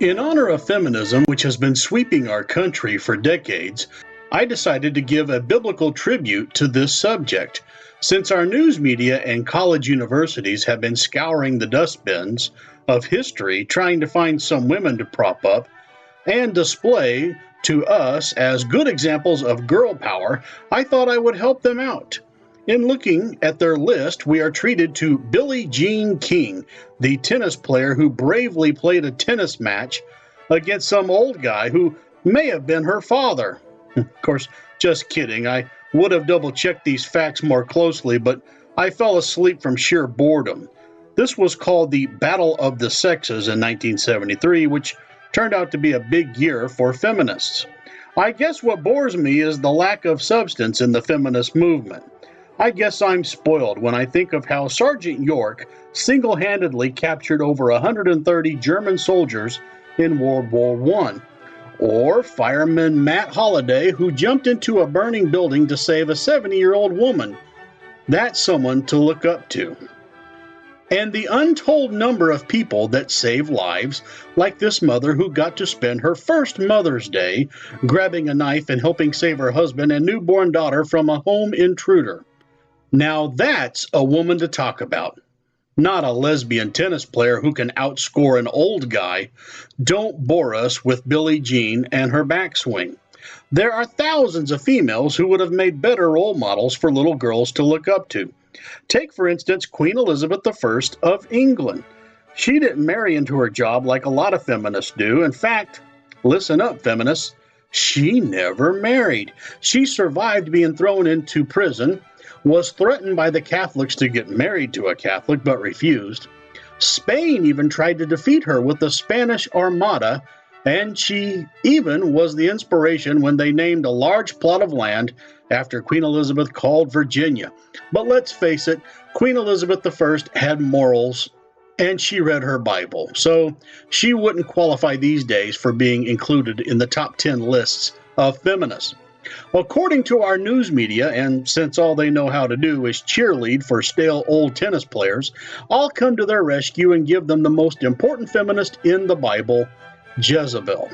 In honor of feminism, which has been sweeping our country for decades, I decided to give a biblical tribute to this subject. Since our news media and college universities have been scouring the dustbins of history trying to find some women to prop up and display to us as good examples of girl power, I thought I would help them out. In looking at their list, we are treated to Billie Jean King, the tennis player who bravely played a tennis match against some old guy who may have been her father. Of course, just kidding. I would have double-checked these facts more closely, but I fell asleep from sheer boredom. This was called the Battle of the Sexes in 1973, which turned out to be a big year for feminists. I guess what bores me is the lack of substance in the feminist movement. I guess I'm spoiled when I think of how Sergeant York single-handedly captured over 130 German soldiers in World War I, or fireman Matt Holliday, who jumped into a burning building to save a 70-year-old woman. That's someone to look up to. And the untold number of people that save lives, like this mother who got to spend her first Mother's Day grabbing a knife and helping save her husband and newborn daughter from a home intruder. Now that's a woman to talk about. Not a lesbian tennis player who can outscore an old guy. Don't bore us with Billie Jean and her backswing. There are thousands of females who would have made better role models for little girls to look up to. Take, for instance, Queen Elizabeth I of England. She didn't marry into her job like a lot of feminists do. In fact, listen up, feminists, she never married. She survived being thrown into prison, was threatened by the Catholics to get married to a Catholic, but refused. Spain even tried to defeat her with the Spanish Armada, and she even was the inspiration when they named a large plot of land after Queen Elizabeth called Virginia. But let's face it, Queen Elizabeth I had morals, and she read her Bible, so she wouldn't qualify these days for being included in the top 10 lists of feminists. According to our news media, and since all they know how to do is cheerlead for stale old tennis players, I'll come to their rescue and give them the most important feminist in the Bible, Jezebel.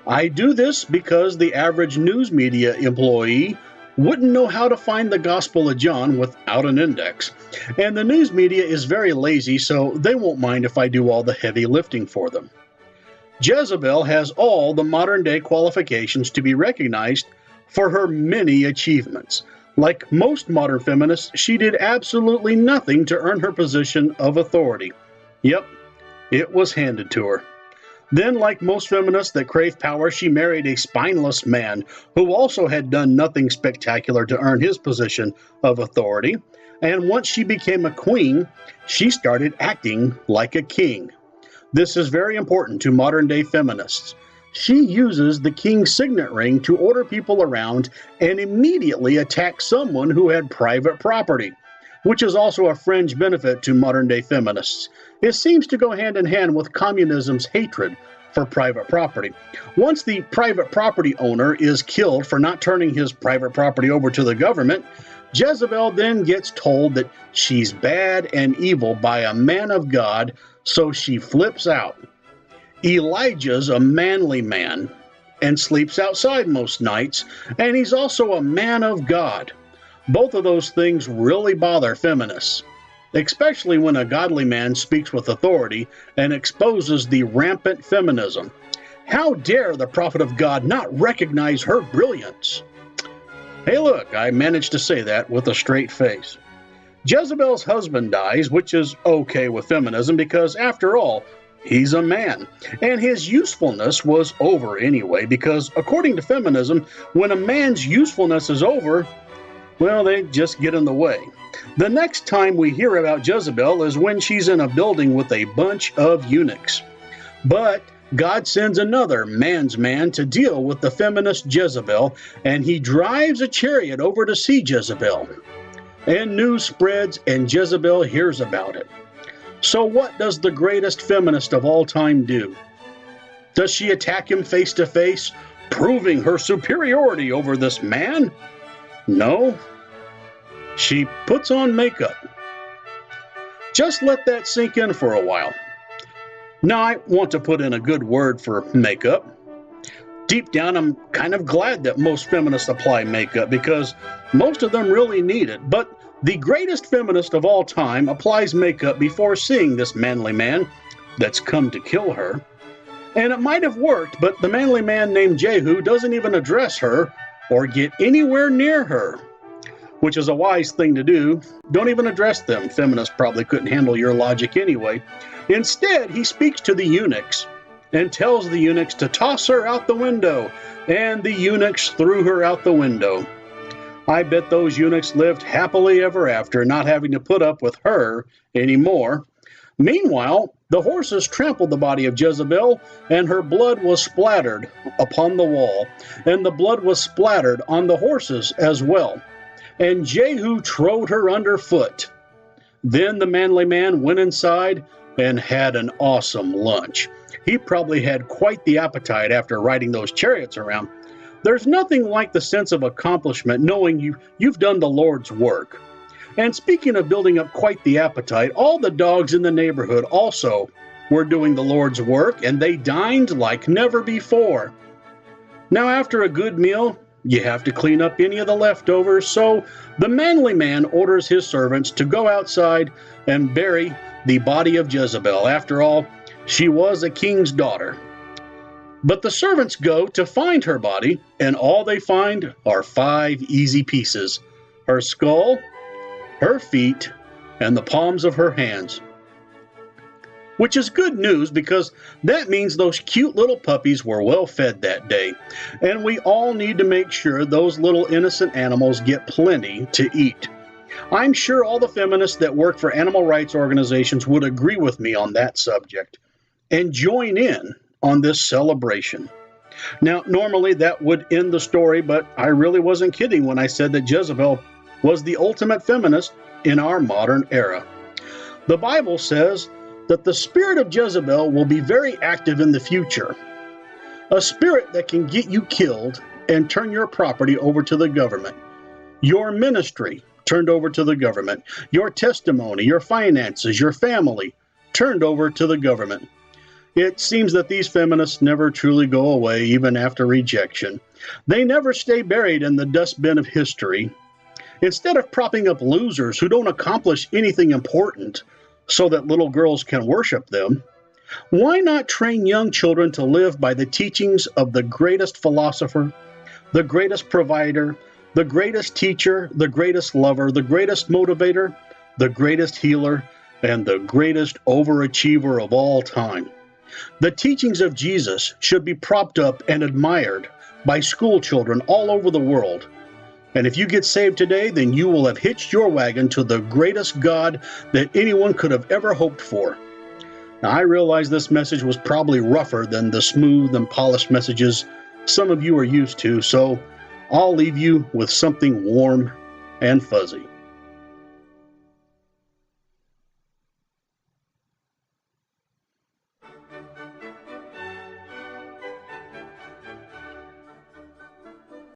I do this because the average news media employee wouldn't know how to find the Gospel of John without an index, and the news media is very lazy, so they won't mind if I do all the heavy lifting for them. Jezebel has all the modern-day qualifications to be recognized for her many achievements. Like most modern feminists, she did absolutely nothing to earn her position of authority. Yep, it was handed to her. Then, like most feminists that crave power, she married a spineless man who also had done nothing spectacular to earn his position of authority. And once she became a queen, she started acting like a king. This is very important to modern-day feminists. She uses the king's signet ring to order people around and immediately attack someone who had private property, which is also a fringe benefit to modern-day feminists. It seems to go hand in hand with communism's hatred for private property. Once the private property owner is killed for not turning his private property over to the government, Jezebel then gets told that she's bad and evil by a man of God, so she flips out. Elijah's a manly man and sleeps outside most nights, and he's also a man of God. Both of those things really bother feminists, especially when a godly man speaks with authority and exposes the rampant feminism. How dare the prophet of God not recognize her brilliance? Hey look, I managed to say that with a straight face. Jezebel's husband dies, which is okay with feminism because, after all, he's a man, and his usefulness was over anyway, because according to feminism, when a man's usefulness is over, well, they just get in the way. The next time we hear about Jezebel is when she's in a building with a bunch of eunuchs. But God sends another man's man to deal with the feminist Jezebel, and he drives a chariot over to see Jezebel. And news spreads, and Jezebel hears about it. So what does the greatest feminist of all time do? Does she attack him face to face, proving her superiority over this man? No. She puts on makeup. Just let that sink in for a while. Now, I want to put in a good word for makeup. Deep down, I'm kind of glad that most feminists apply makeup because most of them really need it. But the greatest feminist of all time applies makeup before seeing this manly man that's come to kill her. And it might have worked, but the manly man named Jehu doesn't even address her or get anywhere near her, which is a wise thing to do. Don't even address them. Feminists probably couldn't handle your logic anyway. Instead, he speaks to the eunuchs and tells the eunuchs to toss her out the window, and the eunuchs threw her out the window. I bet those eunuchs lived happily ever after, not having to put up with her anymore. Meanwhile, the horses trampled the body of Jezebel, and her blood was splattered upon the wall, and the blood was splattered on the horses as well. And Jehu trode her underfoot. Then the manly man went inside and had an awesome lunch. He probably had quite the appetite after riding those chariots around. There's nothing like the sense of accomplishment knowing you've done the Lord's work. And speaking of building up quite the appetite, all the dogs in the neighborhood also were doing the Lord's work, and they dined like never before. Now, after a good meal, you have to clean up any of the leftovers, so the manly man orders his servants to go outside and bury the body of Jezebel. After all, she was a king's daughter. But the servants go to find her body, and all they find are 5 easy pieces: her skull, her feet, and the palms of her hands. Which is good news because that means those cute little puppies were well fed that day. And we all need to make sure those little innocent animals get plenty to eat. I'm sure all the feminists that work for animal rights organizations would agree with me on that subject and join in on this celebration. Now, normally that would end the story, but I really wasn't kidding when I said that Jezebel was the ultimate feminist in our modern era. The Bible says that the spirit of Jezebel will be very active in the future. A spirit that can get you killed and turn your property over to the government. Your ministry turned over to the government. Your testimony, your finances, your family turned over to the government. It seems that these feminists never truly go away, even after rejection. They never stay buried in the dustbin of history. Instead of propping up losers who don't accomplish anything important so that little girls can worship them, why not train young children to live by the teachings of the greatest philosopher, the greatest provider, the greatest teacher, the greatest lover, the greatest motivator, the greatest healer, and the greatest overachiever of all time? The teachings of Jesus should be propped up and admired by school children all over the world. And if you get saved today, then you will have hitched your wagon to the greatest God that anyone could have ever hoped for. Now, I realize this message was probably rougher than the smooth and polished messages some of you are used to, so I'll leave you with something warm and fuzzy.